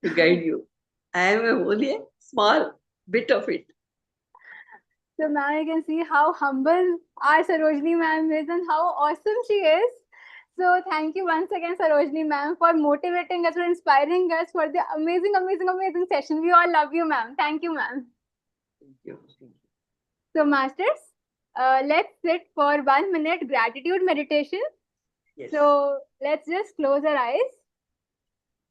to guide you. I am only a small bit of it. So, ma'am, you can see how humble our Sarojini ma'am is and how awesome she is. So, thank you once again, Sarojini ma'am, for motivating us, for inspiring us for the amazing, amazing, amazing session. We all love you, ma'am. Thank you, ma'am. Thank you. So, masters, let's sit for 1 minute gratitude meditation. Yes. So, let's just close our eyes.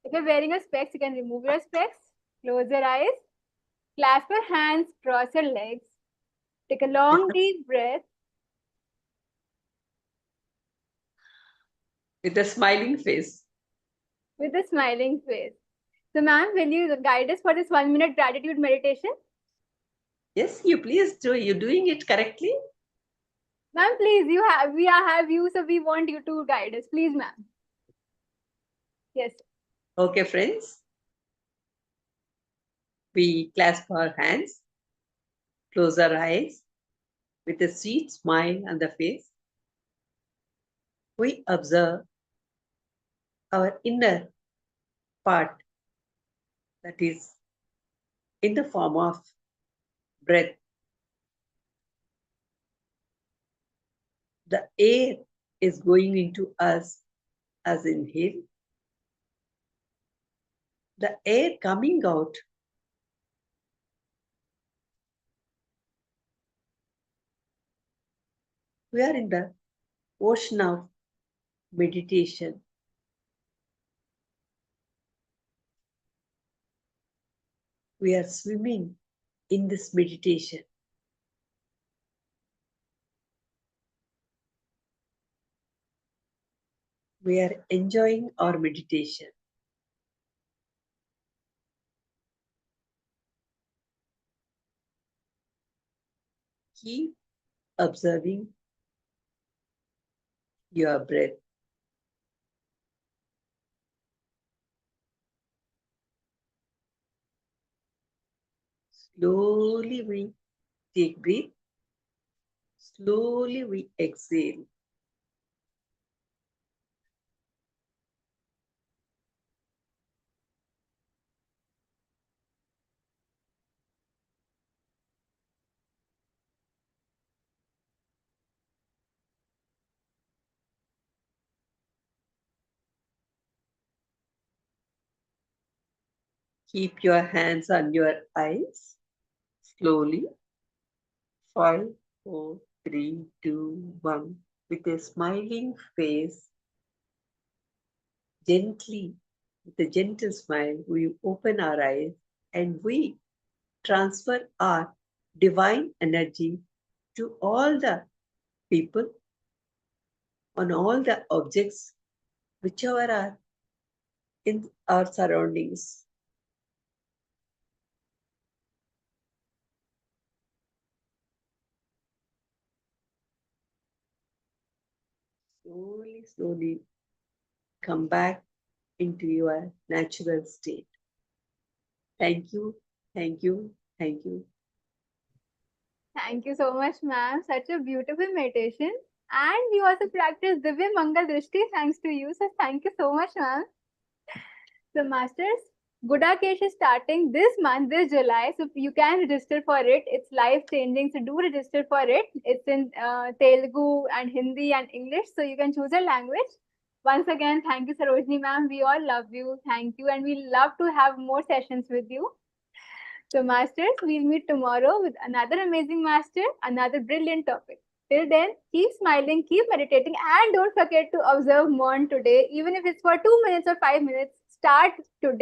If you're wearing a specs, you can remove your specs. Close your eyes. Clasp your hands, cross your legs. Take a long, deep breath. With a smiling face. With a smiling face. So, ma'am, will you guide us for this 1 minute gratitude meditation? Yes, you please do. You're doing it correctly. Ma'am, please, we have you, so we want you to guide us. Please, ma'am. Yes. Okay, friends. We clasp our hands, close our eyes with a sweet smile on the face. We observe our inner part, that is in the form of breath. The air is going into us as inhale. The air coming out we are in the ocean of meditation. We are swimming in this meditation. We are enjoying our meditation. Keep observing your breath. Slowly we take breath. Slowly we exhale. Keep your hands on your eyes. Slowly. 5, 4, 3, 2, 1. With a smiling face, gently With a gentle smile, we open our eyes and we transfer our divine energy to all the people, on all the objects, whichever are in our surroundings. Slowly, slowly come back into your natural state. Thank you, thank you, thank you. Thank you so much, ma'am. Such a beautiful meditation. And we also practice Divya Mangal Drishti thanks to you. So thank you so much, ma'am. So, Masters, Gudakesha is starting this month, this July. So you can register for it. It's life changing. So do register for it. It's in Telugu and Hindi and English. So you can choose a language. Once again, thank you, Sarojini ma'am. We all love you. Thank you. And we love to have more sessions with you. So, Masters, we'll meet tomorrow with another amazing master, another brilliant topic. Till then, keep smiling, keep meditating, and don't forget to observe Mon today, even if it's for 2 minutes or 5 minutes. Start today.